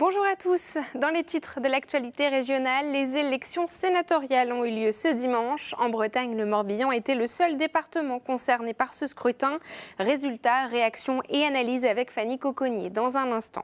Bonjour à tous. Dans les titres de l'actualité régionale, les élections sénatoriales ont eu lieu ce dimanche. En Bretagne, le Morbihan était le seul département concerné par ce scrutin. Résultats, réactions et analyses avec Fanny Cocognier dans un instant.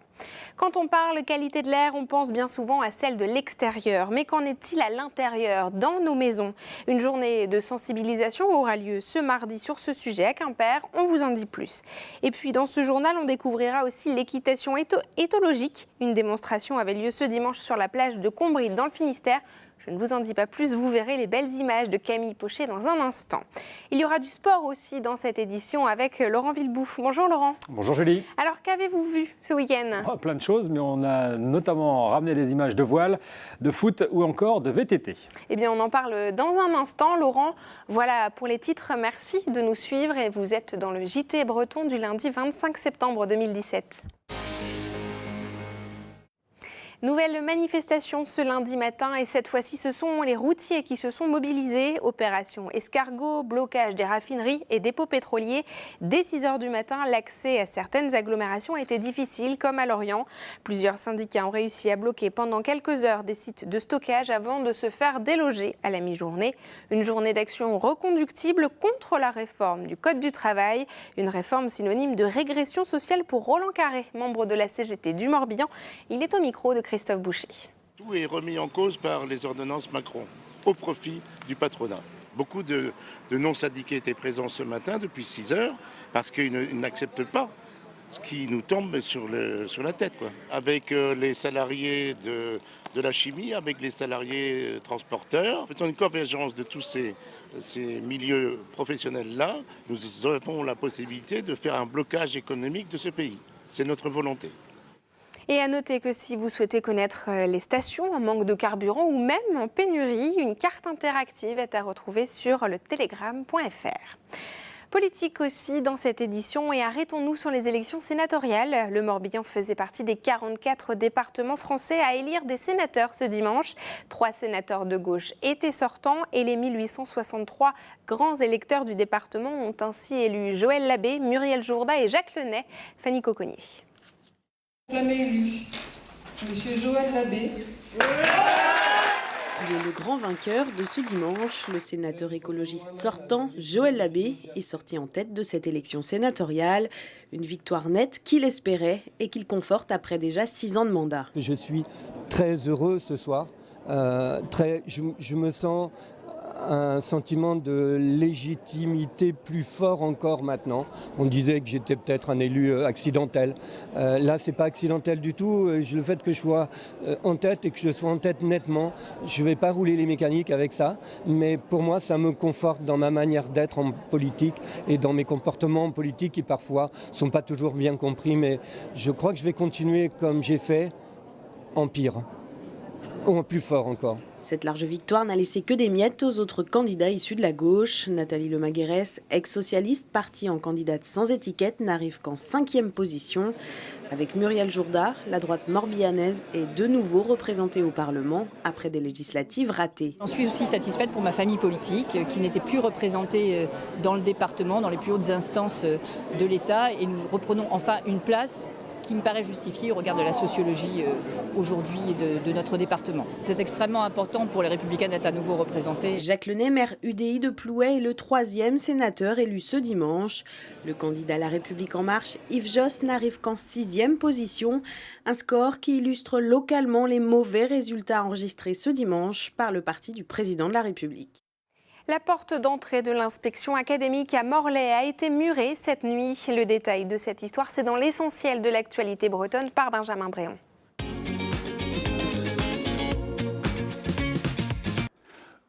Quand on parle qualité de l'air, on pense bien souvent à celle de l'extérieur. Mais qu'en est-il à l'intérieur, dans nos maisons? Une journée de sensibilisation aura lieu ce mardi sur ce sujet à Quimper. On vous en dit plus. Et puis dans ce journal, on découvrira aussi l'équitation éthologique. Une démonstration avait lieu ce dimanche sur la plage de Combry dans le Finistère. Je ne vous en dis pas plus, vous verrez les belles images de Camille Pochet dans un instant. Il y aura du sport aussi dans cette édition avec Laurent Villebout. Bonjour Laurent. Bonjour Julie. Alors qu'avez-vous vu ce week-end? Plein de choses, mais on a notamment ramené des images de voile, de foot ou encore de VTT. Eh bien on en parle dans un instant. Laurent, voilà pour les titres. Merci de nous suivre et vous êtes dans le JT breton du lundi 25 septembre 2017. Nouvelle manifestation ce lundi matin et cette fois-ci ce sont les routiers qui se sont mobilisés. Opération escargot, blocage des raffineries et dépôts pétroliers. Dès 6h du matin, l'accès à certaines agglomérations a été difficile comme à Lorient. Plusieurs syndicats ont réussi à bloquer pendant quelques heures des sites de stockage avant de se faire déloger à la mi-journée. Une journée d'action reconductible contre la réforme du Code du travail. Une réforme synonyme de régression sociale pour Roland Carré, membre de la CGT du Morbihan. Il est au micro de Christophe Boucher. Tout est remis en cause par les ordonnances Macron, au profit du patronat. Beaucoup de non-syndiqués étaient présents ce matin depuis 6 heures parce qu'ils n'acceptent pas ce qui nous tombe sur la tête, quoi. Avec les salariés de la chimie, avec les salariés transporteurs. En faisant une convergence de tous ces milieux professionnels-là, nous avons la possibilité de faire un blocage économique de ce pays. C'est notre volonté. Et à noter que si vous souhaitez connaître les stations en manque de carburant ou même en pénurie, une carte interactive est à retrouver sur le telegram.fr. Politique aussi dans cette édition et arrêtons-nous sur les élections sénatoriales. Le Morbihan faisait partie des 44 départements français à élire des sénateurs ce dimanche. 3 sénateurs de gauche étaient sortants et les 1863 grands électeurs du département ont ainsi élu Joël Labbé, Muriel Jourda et Jacques Lenay. Fanny Cocognier. Proclamé élu, Monsieur Joël Labbé. Il est le grand vainqueur de ce dimanche. Le sénateur écologiste sortant, Joël Labbé, est sorti en tête de cette élection sénatoriale. Une victoire nette qu'il espérait et qu'il conforte après déjà 6 ans de mandat. Je suis très heureux ce soir. Je me sens un sentiment de légitimité plus fort encore maintenant. On disait que j'étais peut-être un élu accidentel. Là, c'est pas accidentel du tout. Le fait que je sois en tête et que je sois en tête nettement, je vais pas rouler les mécaniques avec ça. Mais pour moi, ça me conforte dans ma manière d'être en politique et dans mes comportements en politique qui parfois sont pas toujours bien compris. Mais je crois que je vais continuer comme j'ai fait, en pire, ou en plus fort encore. Cette large victoire n'a laissé que des miettes aux autres candidats issus de la gauche. Nathalie Lemaguérès, ex-socialiste, partie en candidate sans étiquette, n'arrive qu'en 5e position. Avec Muriel Jourda, la droite morbihanaise est de nouveau représentée au Parlement après des législatives ratées. J'en suis aussi satisfaite pour ma famille politique qui n'était plus représentée dans le département, dans les plus hautes instances de l'État. Et nous reprenons enfin une place qui me paraît justifiée au regard de la sociologie aujourd'hui de notre département. C'est extrêmement important pour les Républicains d'être à nouveau représentés. Jacques Lenay, maire UDI de Plouay, est le 3e sénateur élu ce dimanche. Le candidat La République En Marche, Yves Josse, n'arrive qu'en 6e position. Un score qui illustre localement les mauvais résultats enregistrés ce dimanche par le parti du président de la République. La porte d'entrée de l'inspection académique à Morlaix a été murée cette nuit. Le détail de cette histoire, c'est dans l'essentiel de l'actualité bretonne par Benjamin Bréon.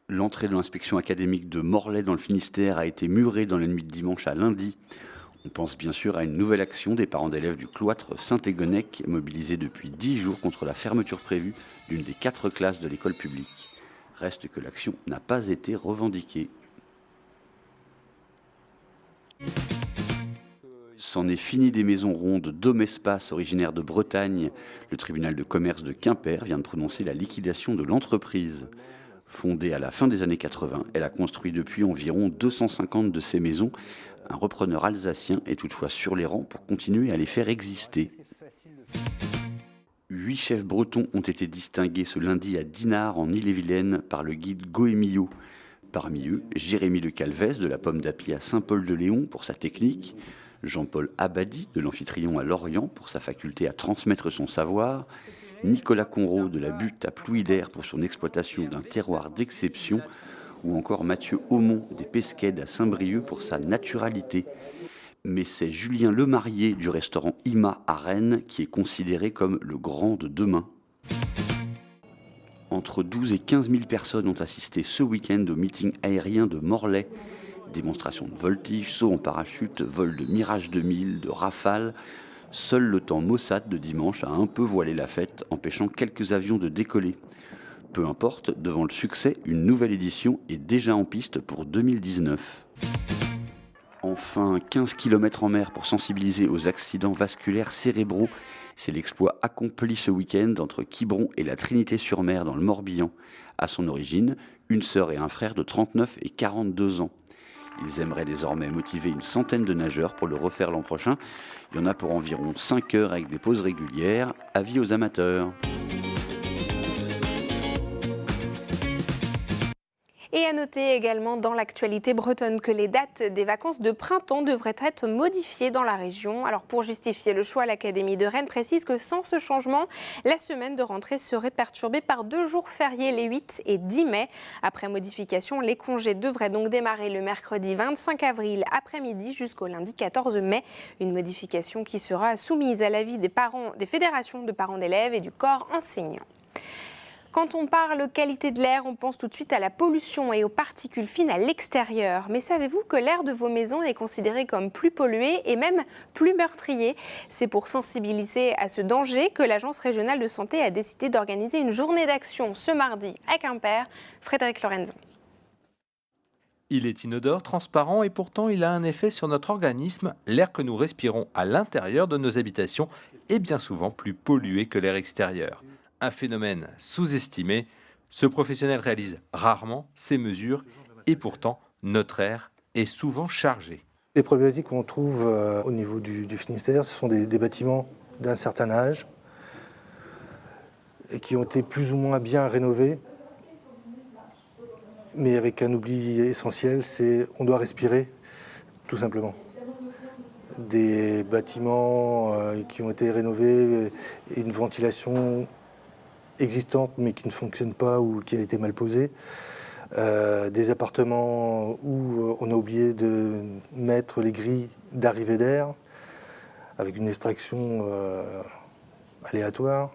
L'entrée de l'inspection académique de Morlaix dans le Finistère a été murée dans la nuit de dimanche à lundi. On pense bien sûr à une nouvelle action des parents d'élèves du cloître Saint-Égonec, mobilisés depuis 10 jours contre la fermeture prévue d'une des 4 classes de l'école publique. Reste que l'action n'a pas été revendiquée. C'en est fini des maisons rondes Domespace, originaire de Bretagne. Le tribunal de commerce de Quimper vient de prononcer la liquidation de l'entreprise. Fondée à la fin des années 80, elle a construit depuis environ 250 de ces maisons. Un repreneur alsacien est toutefois sur les rangs pour continuer à les faire exister. 8 chefs bretons ont été distingués ce lundi à Dinard, en Ille-et-Vilaine, par le guide Goemio. Parmi eux, Jérémy Le Calvez de la Pomme d'Api à Saint-Paul-de-Léon pour sa technique, Jean-Paul Abadi de l'Amphitryon à Lorient pour sa faculté à transmettre son savoir, Nicolas Conrault de la Butte à Plouidère pour son exploitation d'un terroir d'exception, ou encore Mathieu Aumont des Pesquèdes à Saint-Brieuc pour sa naturalité. Mais c'est Julien Lemarié du restaurant Ima à Rennes qui est considéré comme le grand de demain. Entre 12 et 15 000 personnes ont assisté ce week-end au meeting aérien de Morlaix. Démonstration de voltige, saut en parachute, vol de Mirage 2000, de Rafale. Seul le temps maussade de dimanche a un peu voilé la fête, empêchant quelques avions de décoller. Peu importe, devant le succès, une nouvelle édition est déjà en piste pour 2019. Enfin, 15 km en mer pour sensibiliser aux accidents vasculaires cérébraux. C'est l'exploit accompli ce week-end entre Quiberon et la Trinité-sur-Mer dans le Morbihan. À son origine, une sœur et un frère de 39 et 42 ans. Ils aimeraient désormais motiver une centaine de nageurs pour le refaire l'an prochain. Il y en a pour environ 5 heures avec des pauses régulières. Avis aux amateurs. Et à noter également dans l'actualité bretonne que les dates des vacances de printemps devraient être modifiées dans la région. Alors pour justifier le choix, l'Académie de Rennes précise que sans ce changement, la semaine de rentrée serait perturbée par 2 jours fériés, les 8 et 10 mai. Après modification, les congés devraient donc démarrer le mercredi 25 avril après-midi jusqu'au lundi 14 mai. Une modification qui sera soumise à l'avis des parents, des fédérations de parents d'élèves et du corps enseignant. Quand on parle qualité de l'air, on pense tout de suite à la pollution et aux particules fines à l'extérieur. Mais savez-vous que l'air de vos maisons est considéré comme plus pollué et même plus meurtrier ? C'est pour sensibiliser à ce danger que l'Agence régionale de santé a décidé d'organiser une journée d'action ce mardi à Quimper. Frédéric Lorenzon. Il est inodore, transparent et pourtant il a un effet sur notre organisme. L'air que nous respirons à l'intérieur de nos habitations est bien souvent plus pollué que l'air extérieur. Un phénomène sous-estimé, ce professionnel réalise rarement ces mesures et pourtant notre air est souvent chargé. Les problématiques qu'on trouve au niveau du Finistère, ce sont des bâtiments d'un certain âge et qui ont été plus ou moins bien rénovés, mais avec un oubli essentiel, c'est qu'on doit respirer, tout simplement. Des bâtiments qui ont été rénovés et une ventilation existante mais qui ne fonctionne pas ou qui a été mal posée, des appartements où on a oublié de mettre les grilles d'arrivée d'air avec une extraction aléatoire.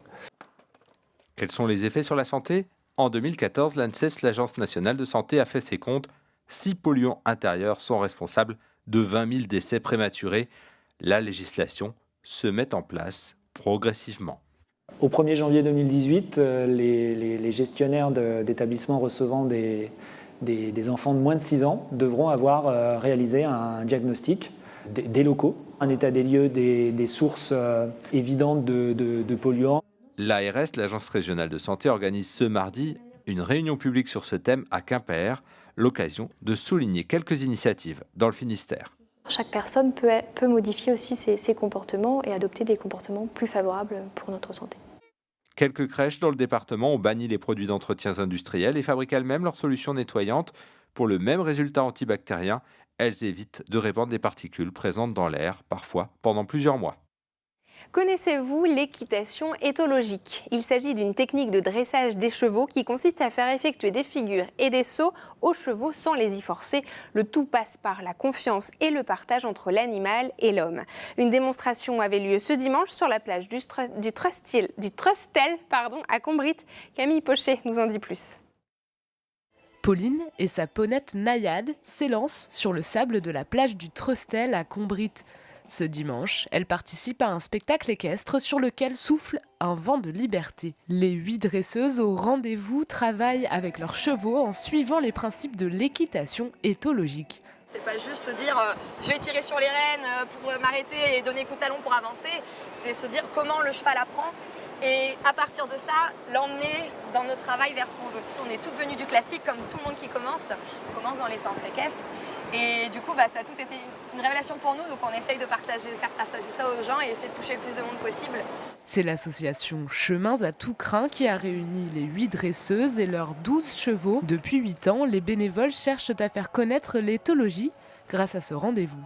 Quels sont les effets sur la santé ? En 2014, l'ANSES, l'Agence nationale de santé, a fait ses comptes. 6 polluants intérieurs sont responsables de 20 000 décès prématurés. La législation se met en place progressivement. Au 1er janvier 2018, les gestionnaires d'établissements recevant des enfants de moins de 6 ans devront avoir réalisé un diagnostic des locaux, un état des lieux des sources évidentes de polluants. L'ARS, l'Agence régionale de santé, organise ce mardi une réunion publique sur ce thème à Quimper, l'occasion de souligner quelques initiatives dans le Finistère. Chaque personne peut modifier aussi ses comportements et adopter des comportements plus favorables pour notre santé. Quelques crèches dans le département ont banni les produits d'entretien industriels et fabriquent elles-mêmes leurs solutions nettoyantes. Pour le même résultat antibactérien, elles évitent de répandre des particules présentes dans l'air, parfois pendant plusieurs mois. Connaissez-vous l'équitation éthologique ? Il s'agit d'une technique de dressage des chevaux qui consiste à faire effectuer des figures et des sauts aux chevaux sans les y forcer. Le tout passe par la confiance et le partage entre l'animal et l'homme. Une démonstration avait lieu ce dimanche sur la plage du Trustel à Combrit. Camille Pochet nous en dit plus. Pauline et sa ponette Naïade s'élancent sur le sable de la plage du Trustel à Combrit. Ce dimanche, elle participe à un spectacle équestre sur lequel souffle un vent de liberté. Les 8 dresseuses au rendez-vous travaillent avec leurs chevaux en suivant les principes de l'équitation éthologique. C'est pas juste se dire je vais tirer sur les rênes pour m'arrêter et donner coup de talon pour avancer. C'est se dire comment le cheval apprend et à partir de ça, l'emmener dans notre travail vers ce qu'on veut. On est toutes venues du classique comme tout le monde qui commence. On commence dans les centres équestres. Et du coup, ça a tout été une révélation pour nous, donc on essaye de faire partager ça aux gens et essayer de toucher le plus de monde possible. C'est l'association Chemins à tout crin qui a réuni les 8 dresseuses et leurs 12 chevaux. Depuis 8 ans, les bénévoles cherchent à faire connaître l'éthologie grâce à ce rendez-vous.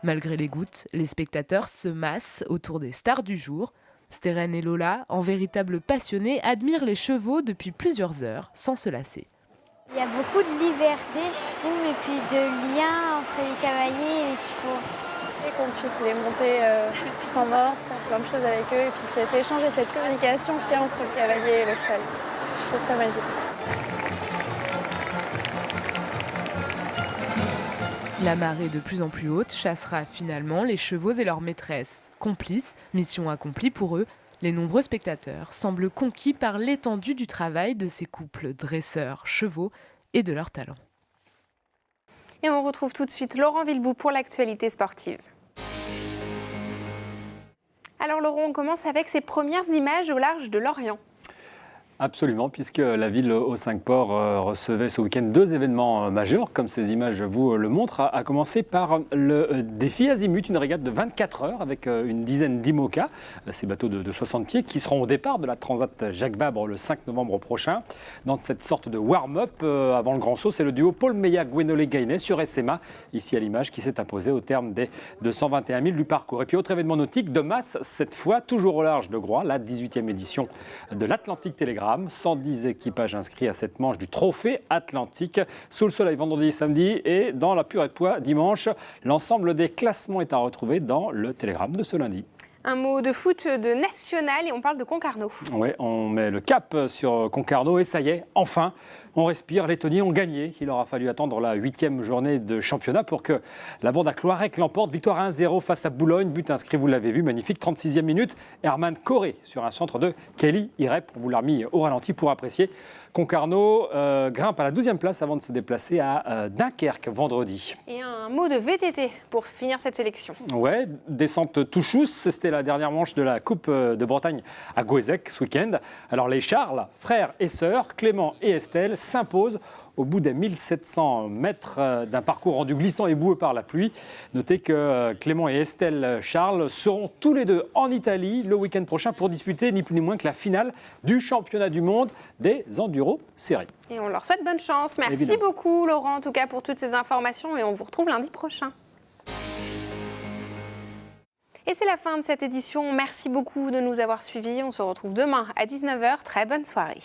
Malgré les gouttes, les spectateurs se massent autour des stars du jour. Steren et Lola, en véritables passionnés, admirent les chevaux depuis plusieurs heures sans se lasser. Il y a beaucoup de liberté, je trouve, et puis de lien entre les cavaliers et les chevaux. Et qu'on puisse les monter sans mort, faire plein de choses avec eux, et puis cet échange et cette communication qu'il y a entre le cavalier et le cheval. Je trouve ça magique. La marée de plus en plus haute chassera finalement les chevaux et leurs maîtresses. Complices, mission accomplie pour eux, les nombreux spectateurs semblent conquis par l'étendue du travail de ces couples dresseurs-chevaux et de leur talent. Et on retrouve tout de suite Laurent Villebout pour l'actualité sportive. Alors Laurent, on commence avec ces premières images au large de Lorient. Absolument, puisque la ville aux 5 ports recevait ce week-end 2 événements majeurs, comme ces images vous le montrent, à commencer par le défi Azimut, une régate de 24 heures avec une dizaine d'IMOCA, ces bateaux de 60 pieds, qui seront au départ de la Transat Jacques Vabre le 5 novembre prochain. Dans cette sorte de warm-up avant le grand saut, c'est le duo Paul Meillat-Gwenolé-Gainet sur SMA, ici à l'image, qui s'est imposé au terme des 221 000 du parcours. Et puis autre événement nautique de masse, cette fois toujours au large de Groix, la 18e édition de l'Atlantique Télégramme. 110 équipages inscrits à cette manche du Trophée Atlantique. Sous le soleil vendredi et samedi et dans la purée de poids dimanche. L'ensemble des classements est à retrouver dans le Télégramme de ce lundi. Un mot de foot de national et on parle de Concarneau. Oui, on met le cap sur Concarneau et ça y est, enfin, on respire. Les Tonniers ont gagné. Il aura fallu attendre la 8e journée de championnat pour que la bande à Cloirec l'emporte. Victoire 1-0 face à Boulogne. But inscrit, vous l'avez vu, magnifique. 36e minute. Herman Corré sur un centre de Kelly Irep. On vous l'a remis au ralenti pour apprécier. Concarneau grimpe à la 12e place avant de se déplacer à Dunkerque vendredi. Et un mot de VTT pour finir cette sélection. Ouais, descente touchousse. C'était la dernière manche de la Coupe de Bretagne à Gouézec ce week-end. Alors les Charles, frères et sœurs, Clément et Estelle, s'imposent au bout des 1700 mètres d'un parcours rendu glissant et boueux par la pluie. Notez que Clément et Estelle Charles seront tous les deux en Italie le week-end prochain pour disputer ni plus ni moins que la finale du championnat du monde des enduro-séries. Et on leur souhaite bonne chance. Merci Évidemment. beaucoup Laurent en tout cas pour toutes ces informations et on vous retrouve lundi prochain. Et c'est la fin de cette édition. Merci beaucoup de nous avoir suivis. On se retrouve demain à 19h. Très bonne soirée.